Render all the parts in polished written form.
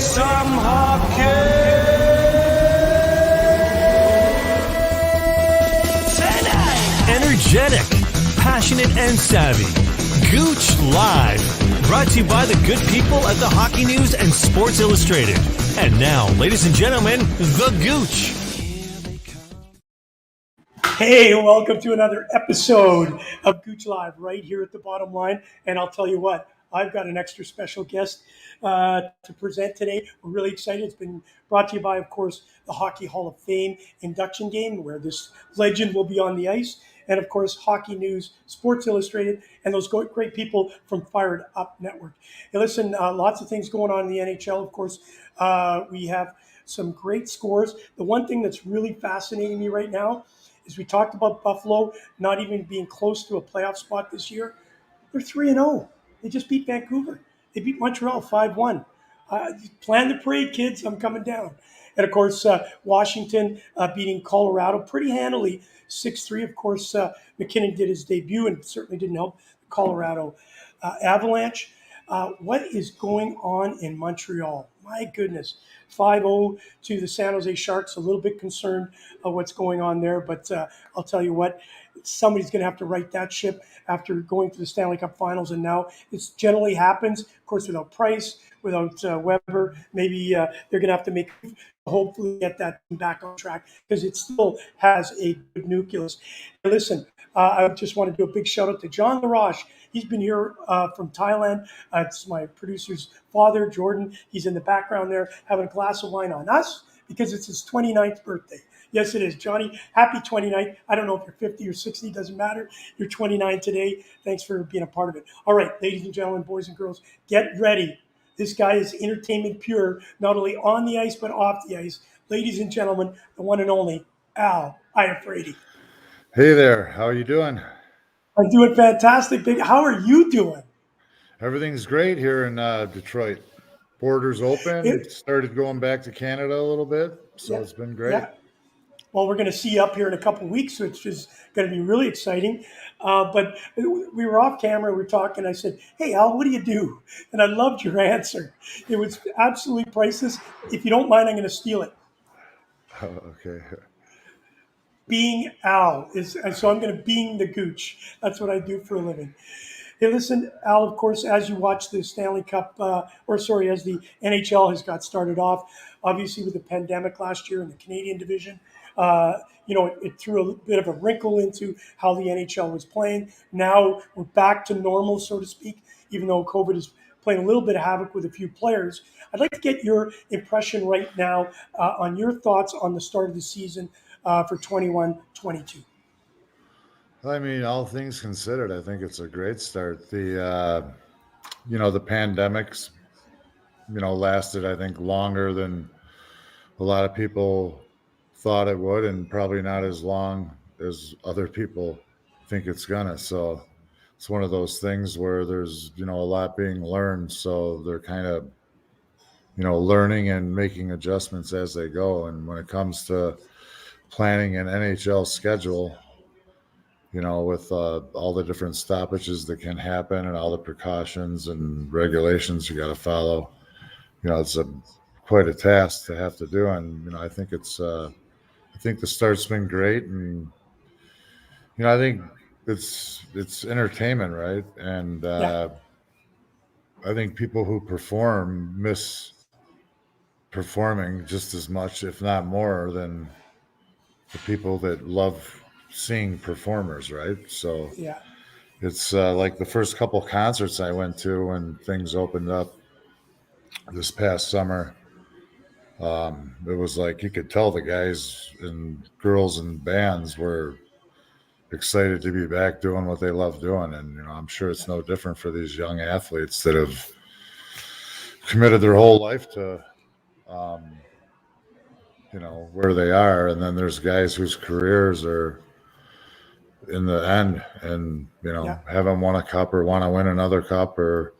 some hockey tonight. Energetic, passionate, and savvy. Gouche Live. Brought to you by the good people at the Hockey News and Sports Illustrated. And now, ladies and gentlemen, the Gouche. Hey, welcome to another episode of Gouche Live right here at the bottom line. And I'll tell you what, I've got an extra special guest to present today. We're really excited. It's been brought to you by, of course, the Hockey Hall of Fame induction game, where this legend will be on the ice. And, of course, Hockey News, Sports Illustrated, and those great people from Fired Up Network. Hey, listen, lots of things going on in the NHL, of course. We have some great scores. The one thing that's really fascinating me right now is we talked about Buffalo not even being close to a playoff spot this year. They're 3-0. They just beat Vancouver. They beat Montreal 5-1. Plan the parade, kids. I'm coming down. And, of course, Washington beating Colorado pretty handily, 6-3. Of course, McKinnon did his debut and certainly didn't help the Colorado Avalanche. What is going on in Montreal? My goodness. 5-0 to the San Jose Sharks. A little bit concerned of what's going on there, but I'll tell you what, somebody's going to have to right that ship after going to the Stanley Cup Finals, and now it generally happens, of course, without Price, without Weber. Maybe they're going to have to hopefully get that back on track, because it still has a good nucleus. Listen, I just want to do a big shout out to John LaRoche. He's been here from Thailand. It's my producer's father, Jordan. He's in the background there having a glass of wine on us because it's his 29th birthday. Yes, it is. Johnny, happy 29th. I don't know if you're 50 or 60, doesn't matter. You're 29 today. Thanks for being a part of it. All right, ladies and gentlemen, boys and girls, get ready. This guy is entertainment pure, not only on the ice, but off the ice. Ladies and gentlemen, the one and only Al Iafrate. Hey there. How are you doing? I'm doing fantastic, big. How are you doing? Everything's great here in Detroit. Borders open. It started going back to Canada a little bit, so It's been great. Yeah. Well, we're going to see you up here in a couple of weeks, which is going to be really exciting. But we were off camera. We were talking. I said, hey, Al, what do you do? And I loved your answer. It was absolutely priceless. If you don't mind, I'm going to steal it. Oh, okay. Being Al and so I'm going to being the Gouche. That's what I do for a living. Hey, listen, Al, of course, as you watch the Stanley Cup, as the NHL has got started off, obviously with the pandemic last year in the Canadian division, it threw a bit of a wrinkle into how the NHL was playing. Now we're back to normal, so to speak, even though COVID is playing a little bit of havoc with a few players. I'd like to get your impression right now on your thoughts on the start of the season for 21-22. I mean, all things considered, I think it's a great start. The pandemics, lasted, I think, longer than a lot of people thought it would, and probably not as long as other people think it's gonna. So it's one of those things where there's, a lot being learned. So they're kind of, learning and making adjustments as they go. And when it comes to planning an NHL schedule, with all the different stoppages that can happen and all the precautions and regulations you got to follow, it's quite a task to have to do. And, I think I think the start's been great. And, I think it's entertainment, right? And I think people who perform miss performing just as much, if not more, than the people that love seeing performers, right? So it's like the first couple concerts I went to when things opened up this past summer. It was like you could tell the guys and girls and bands were excited to be back doing what they love doing. And, I'm sure it's no different for these young athletes that have committed their whole life to, where they are. And then there's guys whose careers are in the end and, haven't won a cup or want to win another cup or,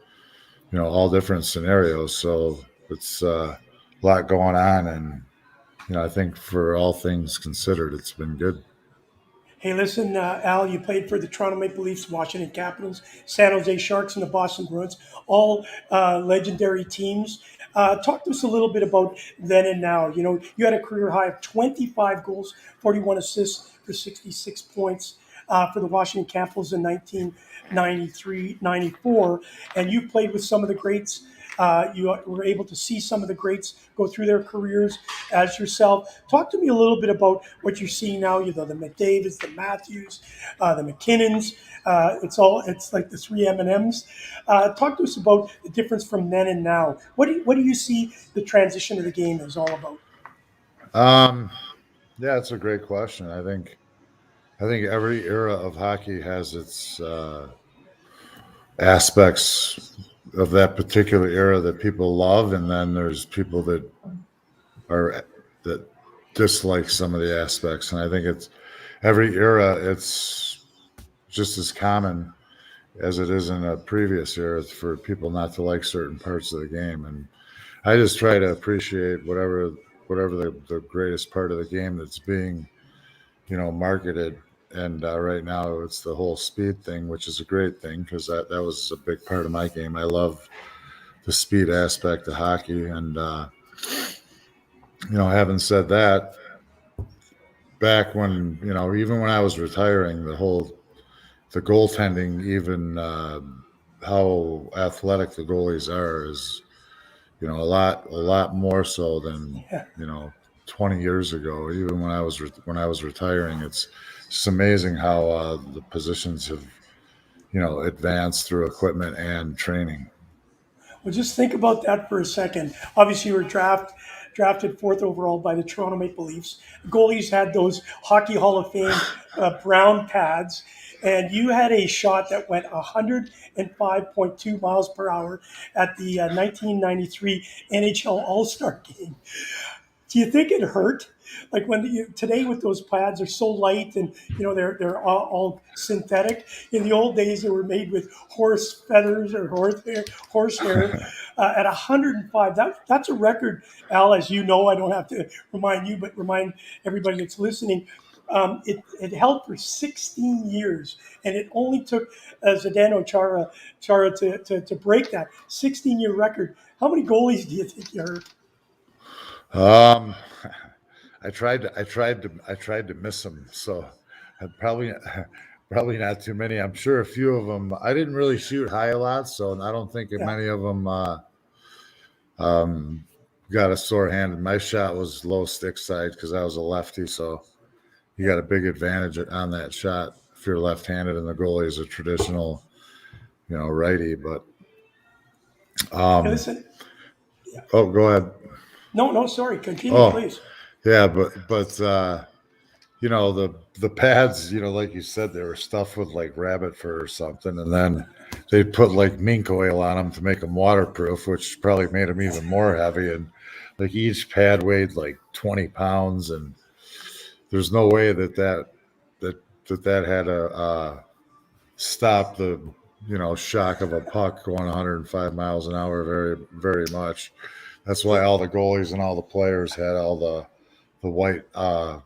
all different scenarios. So it's a lot going on. And, I think for all things considered, it's been good. Hey, listen, Al, you played for the Toronto Maple Leafs, Washington Capitals, San Jose Sharks, and the Boston Bruins, all legendary teams. Talk to us a little bit about then and now. You know, you had a career high of 25 goals, 41 assists for 66 points for the Washington Capitals in 1993, 94, and you played with some of the greats. You were able to see some of the greats go through their careers as yourself. Talk to me a little bit about what you're seeing now. You know, the McDavids, the Matthews, the McKinnons. It's like the three M&Ms. Talk to us about the difference from then and now. What do you see the transition of the game is all about? Yeah, it's a great question. I think every era of hockey has its aspects of that particular era that people love, and then there's people are that dislike some of the aspects. And I think it's every era. It's just as common as it is in a previous era for people not to like certain parts of the game. And I just try to appreciate whatever the greatest part of the game that's being marketed. And right now it's the whole speed thing, which is a great thing because that was a big part of my game. I love the speed aspect of hockey. And having said that, back when even when I was retiring, the goaltending, even how athletic the goalies are, is a lot more so than Yeah. 20 years ago. Even when I was retiring, it's just amazing how the positions have advanced through equipment and training. Well, just think about that for a second. Obviously, you were drafted fourth overall by the Toronto Maple Leafs. Goalies had those Hockey Hall of Fame brown pads, and you had a shot that went 105.2 miles per hour at the 1993 NHL All-Star Game. Do you think it hurt? Like today with those pads are so light and they're all synthetic. In the old days, they were made with horse feathers or horse hair. At 105, that's a record, Al. As you know, I don't have to remind you, but remind everybody that's listening. It held for 16 years, and it only took Zdeno Chara to break that 16-year record. How many goalies do you think you hurt? Um, I tried to miss them, so I probably not too many. I'm sure a few of them. I didn't really shoot high a lot, so I don't think Yeah. many of them um, got a sore hand. My shot was low stick side because I was a lefty, so you got a big advantage on that shot if you're left-handed, and the goalie is a traditional, righty. But Hey, um, listen. oh, go ahead. No, sorry. Continue, Oh, please. yeah, but the pads, like you said, they were stuffed with like rabbit fur or something, and then they put like mink oil on them to make them waterproof, which probably made them even more heavy. And like each pad weighed like 20 pounds, and there's no way that had a stop the shock of a puck going 105 miles an hour very, very much. That's why all the goalies and all the players had all the white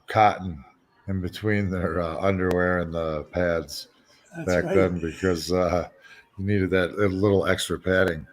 cotton in between their underwear and the pads That's back right. then because you needed that little extra padding.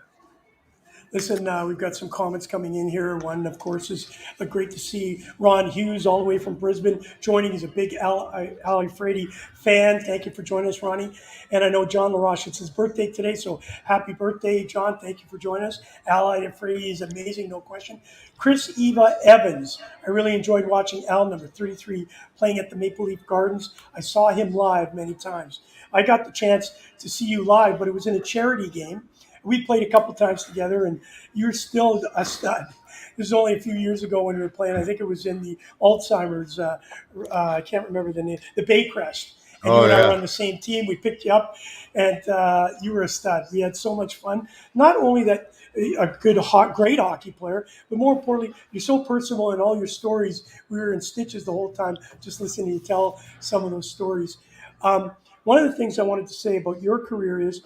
Listen, we've got some comments coming in here. One, of course, is great to see Ron Hughes all the way from Brisbane joining. He's a big Iafrate fan. Thank you for joining us, Ronnie. And I know John LaRoche, it's his birthday today, so happy birthday, John. Thank you for joining us. Al Iafrate is amazing, no question. Chris Eva Evans. I really enjoyed watching Al, number 33, playing at the Maple Leaf Gardens. I saw him live many times. I got the chance to see you live, but it was in a charity game. We played a couple times together, and you're still a stud. This was only a few years ago when we were playing. I think it was in the Alzheimer's. I can't remember the name. The Baycrest. And you Oh and I were yeah. on the same team. We picked you up, and you were a stud. We had so much fun. Not only that, a great hockey player, but more importantly, you're so personal in all your stories. We were in stitches the whole time, just listening to you tell some of those stories. Um, one of the things I wanted to say about your career is,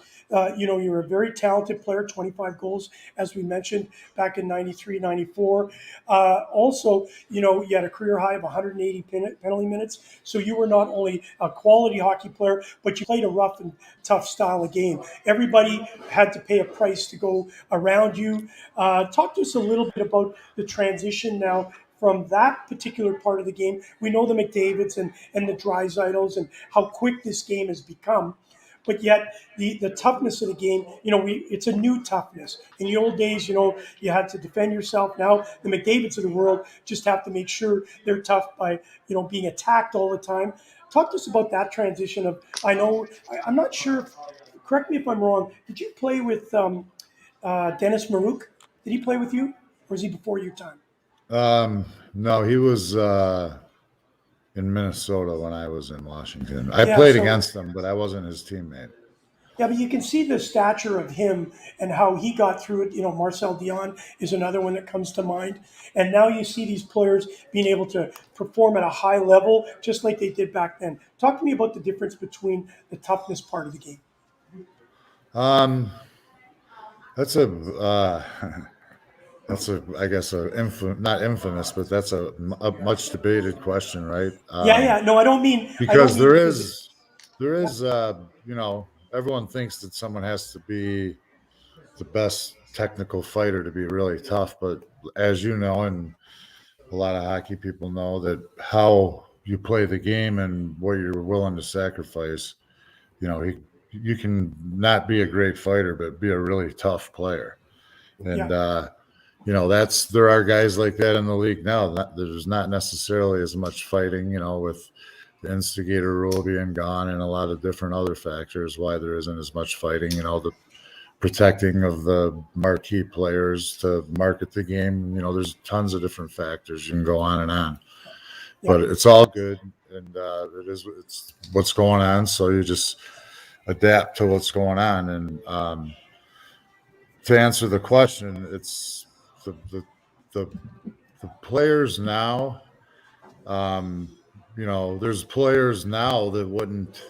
you're a very talented player, 25 goals, as we mentioned, back in 93, 94. Also, you had a career high of 180 penalty minutes. So you were not only a quality hockey player, but you played a rough and tough style of game. Everybody had to pay a price to go around you. Talk to us a little bit about the transition now from that particular part of the game. We know the McDavids and the Dreisaitl's and how quick this game has become. But yet the toughness of the game, it's a new toughness. In the old days, you had to defend yourself. Now the McDavids of the world just have to make sure they're tough by, being attacked all the time. Talk to us about that transition of, I'm not sure, correct me if I'm wrong, did you play with Dennis Marouk? Did he play with you? Or was he before your time? No, he was in Minnesota when I was in Washington. I Yeah, played so against him, but I wasn't his teammate. yeah, but you can see the stature of him and how he got through it. Marcel Dion is another one that comes to mind. And now you see these players being able to perform at a high level, just like they did back then. Talk to me about the difference between the toughness part of the game. That's a I guess not infamous, but that's a much debated question, right? Yeah. No, I don't mean because there is everyone thinks that someone has to be the best technical fighter to be really tough, but as you know, and a lot of hockey people know, that how you play the game and what you're willing to sacrifice, you can not be a great fighter but be a really tough player. And there are guys like that in the league now. There's not necessarily as much fighting, with the instigator rule being gone and a lot of different other factors why there isn't as much fighting. The protecting of the marquee players to market the game. There's tons of different factors. You can go on and on, but it's all good, and it's what's going on. So you just adapt to what's going on. And to answer the question, it's the players now. There's players now that wouldn't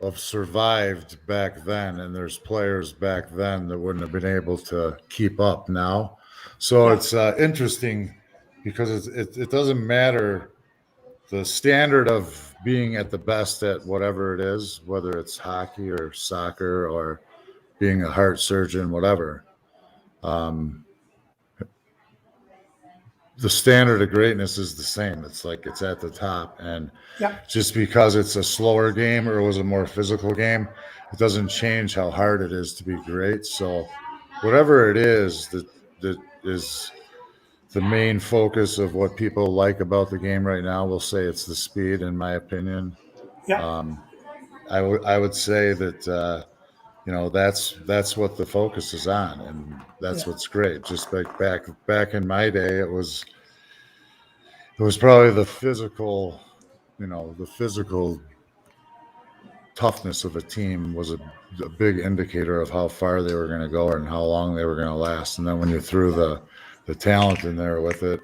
have survived back then, and there's players back then that wouldn't have been able to keep up now. So it's interesting because it doesn't matter the standard of being at the best at whatever it is, whether it's hockey or soccer or being a heart surgeon, whatever. The standard of greatness is the same. It's like it's at the top. And just because it's a slower game or it was a more physical game, it doesn't change how hard it is to be great. So whatever it is that is the main focus of what people like about the game right now, we'll say it's the speed, in my opinion. I would say that that's what the focus is on, and that's what's great. Just like back in my day, it was probably the physical toughness of a team was a big indicator of how far they were going to go and how long they were going to last. And then when you threw the talent in there with it,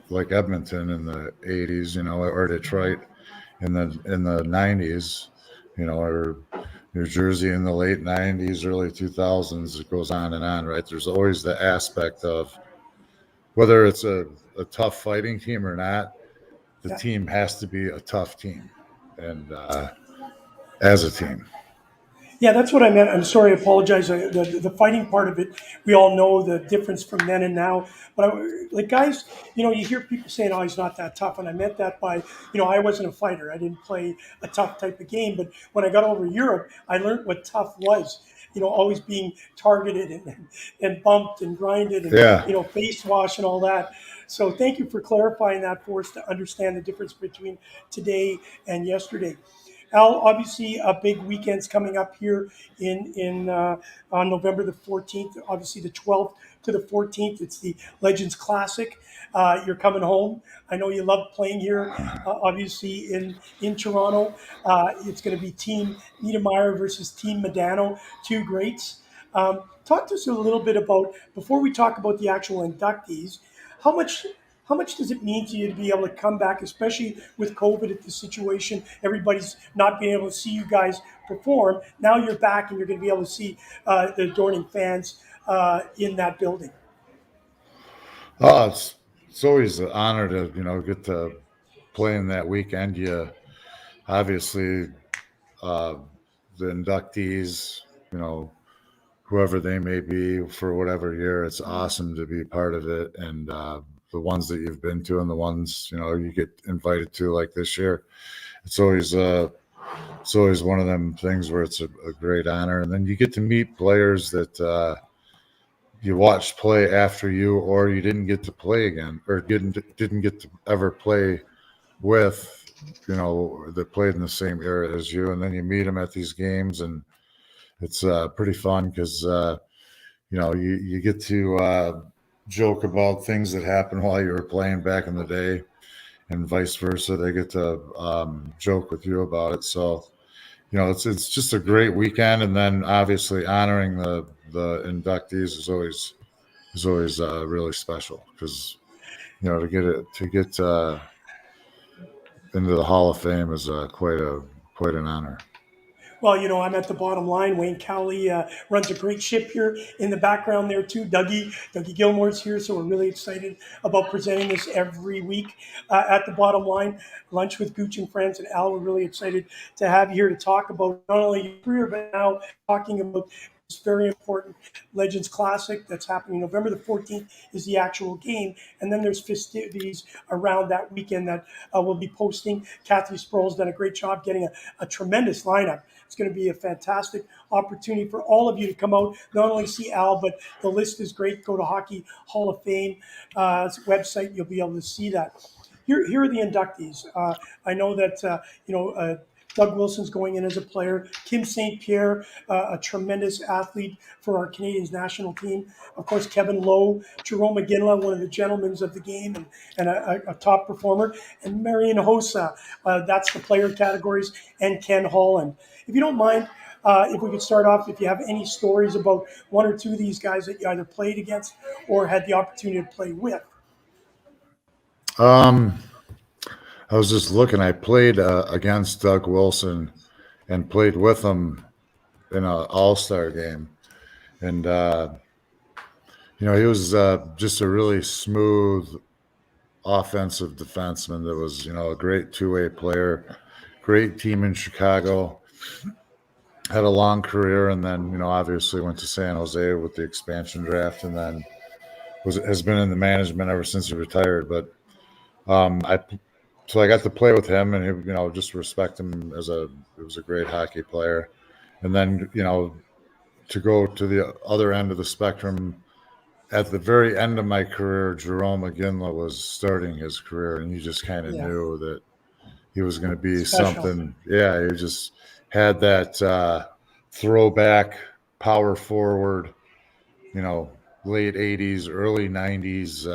like Edmonton in the 80s, or Detroit in the 90s, or New Jersey in the late 90s, early 2000s, it goes on and on, right? There's always the aspect of whether it's a tough fighting team or not, the team has to be a tough team, and as a team. Yeah, that's what I meant. I'm sorry, I apologize. The fighting part of it, we all know the difference from then and now. But guys, you hear people saying, "Oh, he's not that tough," and I meant that by, I wasn't a fighter. I didn't play a tough type of game. But when I got over Europe, I learned what tough was. Always being targeted and bumped and grinded and face wash and all that. So thank you for clarifying that for us to understand the difference between today and yesterday. Al, obviously, a big weekend's coming up here on November the 14th. Obviously, the 12th to the 14th. It's the Legends Classic. You're coming home. I know you love playing here. Obviously, in Toronto, it's going to be Team Niedermayer versus Team Medano, two greats. Talk to us a little bit about, before we talk about the actual inductees, how How much does it mean to you to be able to come back, especially with COVID at the situation? Everybody's not being able to see you guys perform. Now you're back and you're going to be able to see the Dorning fans in that building. Oh, it's always an honor to get to play in that weekend. You obviously uh, the inductees, whoever they may be for whatever year, it's awesome to be part of it. And the ones that you've been to and the ones you get invited to, like this year, it's always one of them things where it's a great honor. And then you get to meet players that you watched play after you, or you didn't get to play again, or didn't get to ever play with, that played in the same era as you. And then you meet them at these games, and it's pretty fun because you get to joke about things that happened while you were playing back in the day, and vice versa. They get to joke with you about it. So it's just a great weekend. And then obviously honoring the inductees is always really special, because to get into the Hall of Fame is quite an honor. Well, I'm at the bottom line. Wayne Cowley runs a great ship here in the background there too. Dougie Gilmore's here, so we're really excited about presenting this every week at the bottom line. Lunch with Gouche and Friends, and Al, we're really excited to have you here to talk about not only your career, but now talking about this very important Legends Classic that's happening November the 14th is the actual game. And then there's festivities around that weekend that we'll be posting. Kathy Sproul's done a great job getting a tremendous lineup. It's going to be a fantastic opportunity for all of you to come out, not only see Al, but the list is great. Go to Hockey Hall of Fame website. You'll be able to see that. Here are the inductees. I know that, Doug Wilson's going in as a player. Kim St. Pierre, a tremendous athlete for our Canadians national team. Of course, Kevin Lowe, Jerome McGinley, one of the gentlemen of the game and a top performer. And Marian Hossa, that's the player categories, and Ken Holland. If you don't mind, if we could start off, if you have any stories about one or two of these guys that you either played against or had the opportunity to play with. I was just looking. I played against Doug Wilson and played with him in an all-star game. And, he was just a really smooth offensive defenseman that was, a great two-way player, great team in Chicago, had a long career, and then, obviously went to San Jose with the expansion draft, and then has been in the management ever since he retired. But So I got to play with him, and just respect him he was a great hockey player. And then to go to the other end of the spectrum, at the very end of my career, Jerome McGinley was starting his career, and you just kind of knew that he was going to be something. Yeah, he just had that throwback power forward, late 80s, early 90s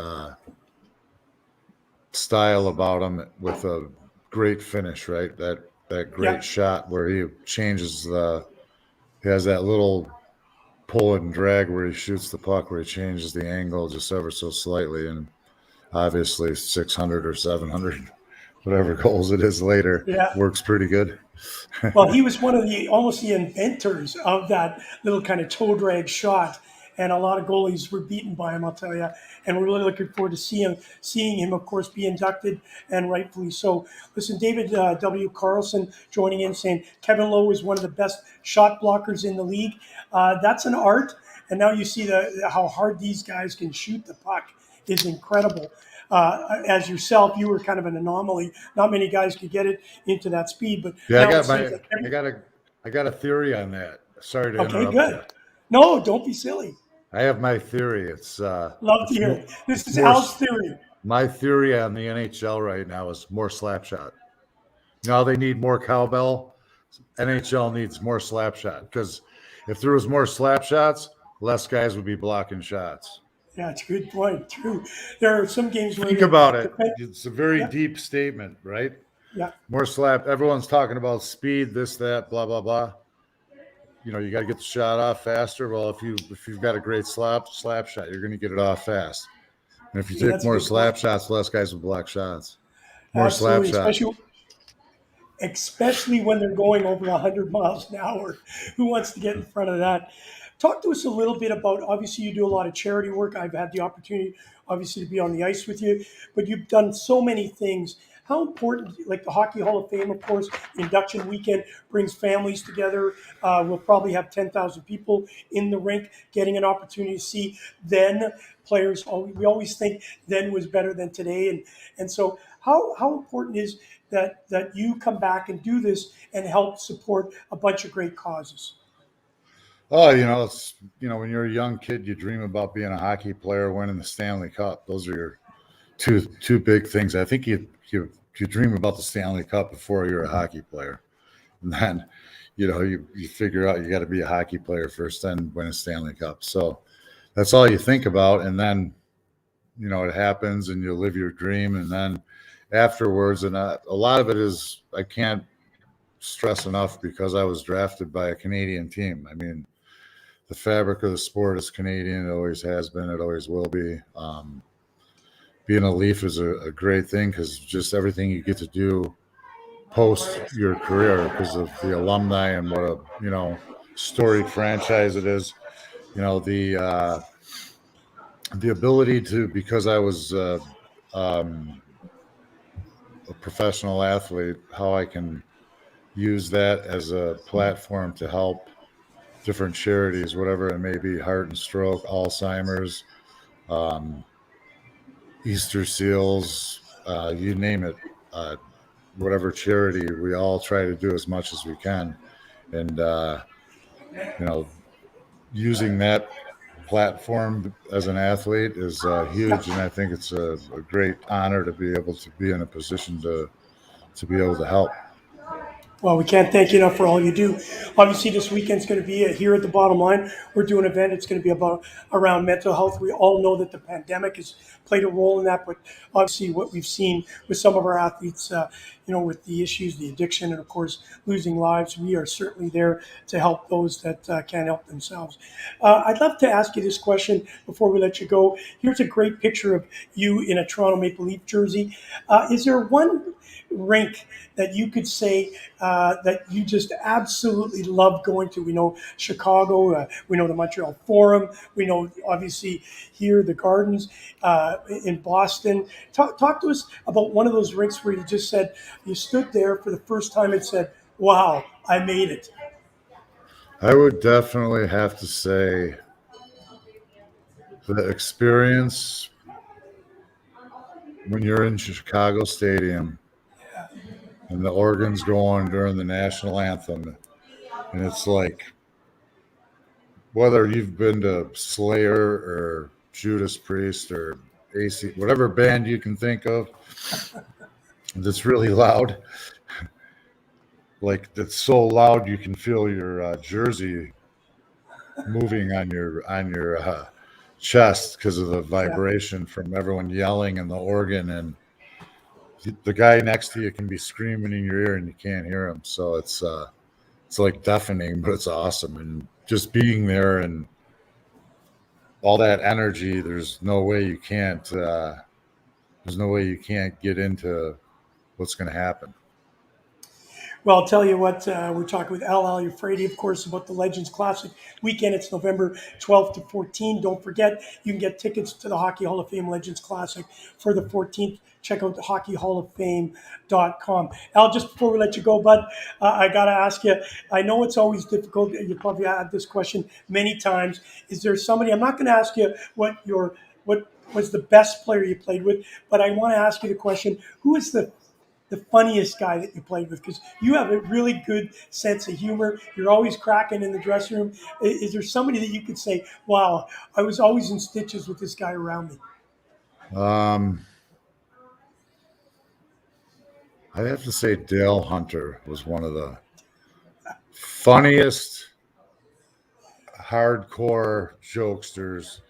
style about him, with a great finish, right? That great shot where he has that little pull and drag where he shoots the puck, where he changes the angle just ever so slightly, and obviously 600 or 700, whatever goals it is later, works pretty good. Well, he was one of almost the inventors of that little kind of toe drag shot. And a lot of goalies were beaten by him, I'll tell you. And we're really looking forward to seeing him, of course, be inducted, and rightfully so. Listen, David W. Carlson joining in, saying Kevin Lowe is one of the best shot blockers in the league. That's an art. And now you see how hard these guys can shoot the puck is incredible. As yourself, you were kind of an anomaly. Not many guys could get it into that speed. But yeah, I got a theory on that. Sorry to interrupt. Okay, good. No, don't be silly. I have my theory. It's love to hear it. This is Al's theory. My theory on the NHL right now is more slap shot. Now they need more cowbell. NHL needs more slap shot, because if there was more slap shots, less guys would be blocking shots. Yeah, it's a good point. True. There are some games where think about it. It's a very deep statement, right? Yeah. More slap. Everyone's talking about speed, this, that, blah, blah, blah. You got to get the shot off faster. Well, if you've got a great slap shot, you're going to get it off fast. And if you Yeah, take that's a more good slap point. shots, less guys will block shots. More slap Absolutely, shots. especially when they're going over 100 miles an hour. Who wants to get in front of that? Talk to us a little bit about, obviously, you do a lot of charity work. I've had the opportunity, obviously, to be on the ice with you, but you've done so many things. How important, like the Hockey Hall of Fame, of course, induction weekend brings families together. We'll probably have 10,000 people in the rink getting an opportunity to see then players. We always think then was better than today. And so how important is that you come back and do this and help support a bunch of great causes? Oh, it's when you're a young kid, you dream about being a hockey player, winning the Stanley Cup. Those are your two big things. I think you dream about the Stanley Cup before you're a hockey player, and then you figure out you got to be a hockey player first, then win a Stanley Cup. So that's all you think about, and then it happens, and you live your dream, and then afterwards, and a lot of it is I can't stress enough because I was drafted by a Canadian team. I mean, the fabric of the sport is Canadian. It always has been. It always will be. Being a Leaf is a great thing because just everything you get to do post your career because of the alumni and what a storied franchise it is. The ability to, because I was um, a professional athlete, how I can use that as a platform to help different charities, whatever it may be, heart and stroke, Alzheimer's, um, Easter seals, you name it, whatever charity, we all try to do as much as we can. And, you know, using that platform as an athlete is huge. And I think it's a great honor to be able to be in a position to be able to help. Well, we can't thank you enough for all you do. Obviously, this weekend's going to be here at the bottom line. We're doing an event. It's going to be about around mental health. We all know that the pandemic has played a role in that, but obviously, what we've seen with some of our athletes, with the issues, the addiction, and of course, losing lives, we are certainly there to help those that can't help themselves. I'd love to ask you this question before we let you go. Here's a great picture of you in a Toronto Maple Leaf jersey. Is there one rink that you could say that you just absolutely love going to? We know Chicago, we know the Montreal Forum, we know obviously here the Gardens in Boston. Talk to us about one of those rinks where you just said you stood there for the first time and said, "Wow, I made it." I would definitely have to say the experience when you're in Chicago Stadium and the organs go on during the national anthem, and it's like whether you've been to Slayer or Judas Priest or AC, whatever band you can think of that's really loud, like that's so loud you can feel your jersey moving on your chest because of the Yeah. vibration from everyone yelling and the organ, and the guy next to you can be screaming in your ear and you can't hear him. So it's like deafening, but it's awesome. And just being there and all that energy, there's no way you can't get into what's going to happen. Well, I'll tell you what, we're talking with Al Iafrate, of course, about the Legends Classic weekend. It's November 12th to 14th. Don't forget, you can get tickets to the Hockey Hall of Fame Legends Classic for the 14th. Check out the hockeyhalloffame.com. Al, just before we let you go, bud, I got to ask you, I know it's always difficult. You probably had this question many times. Is there somebody, I'm not going to ask you what was the best player you played with, but I want to ask you the question, who is the funniest guy that you played with? Because you have a really good sense of humor. You're always cracking in the dressing room. Is there somebody that you could say, wow, I was always in stitches with this guy around me? Um, I'd have to say Dale Hunter was one of the funniest hardcore jokesters,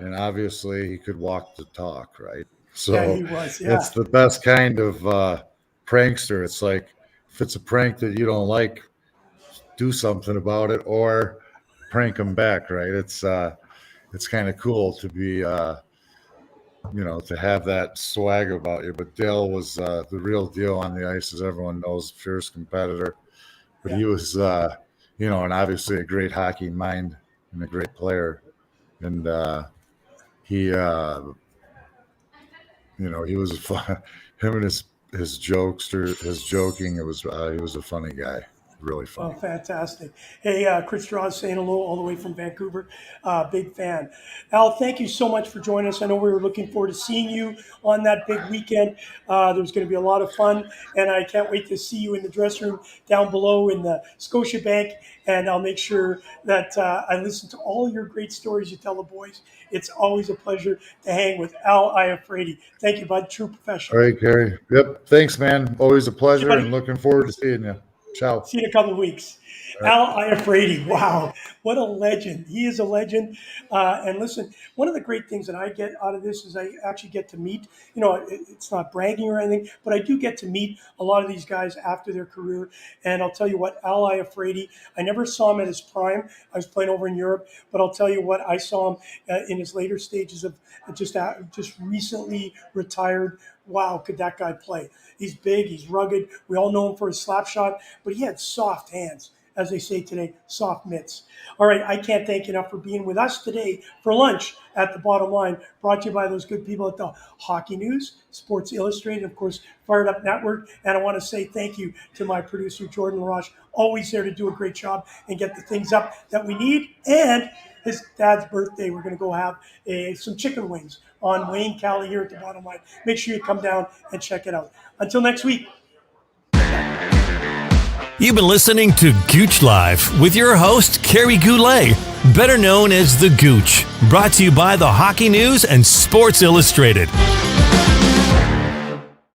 and obviously he could walk the talk, right? Yeah, So he was. it's Yeah. the best kind of prankster. It's like if it's a prank that you don't like, do something about it or prank them back, right? It's kind of cool to be to have that swag about you. But Dale was the real deal on the ice, as everyone knows, fierce competitor. But he was, and obviously a great hockey mind and a great player. And he, he was fun. Him and his jokester, his joking. He was a funny guy. Really funny. Oh, fantastic. Hey, Chris Strauss saying hello all the way from Vancouver. Big fan. Al, thank you so much for joining us. I know we were looking forward to seeing you on that big weekend. There's going to be a lot of fun, and I can't wait to see you in the dressing room down below in the Scotiabank, and I'll make sure that I listen to all your great stories you tell the boys. It's always a pleasure to hang with Al Iafrate. Thank you, bud. True professional. All right, Gary. Yep. Thanks, man. Always a pleasure, and looking forward to seeing you. Ciao. See you in a couple of weeks. Right. Al Iafrate, wow, what a legend. He is a legend. And listen, one of the great things that I get out of this is I actually get to meet, it's not bragging or anything, but I do get to meet a lot of these guys after their career. And I'll tell you what, Al Iafrate, I never saw him at his prime. I was playing over in Europe, but I'll tell you what, I saw him in his later stages of just recently retired. Wow, could that guy play? He's big, he's rugged. We all know him for his slap shot, but he had soft hands, as they say today, soft mitts. All right, I can't thank you enough for being with us today for lunch at the Bottom Line, brought to you by those good people at the Hockey News, Sports Illustrated, of course, Fired Up Network. And I want to say thank you to my producer, Jordan LaRoche, always there to do a great job and get the things up that we need. And his dad's birthday, we're going to go have some chicken wings on Wayne Cali here at the Bottom Line. Make sure you come down and check it out. Until next week. You've been listening to Gouche Live with your host, Kerry Goulet, better known as the Gouche, brought to you by the Hockey News and Sports Illustrated.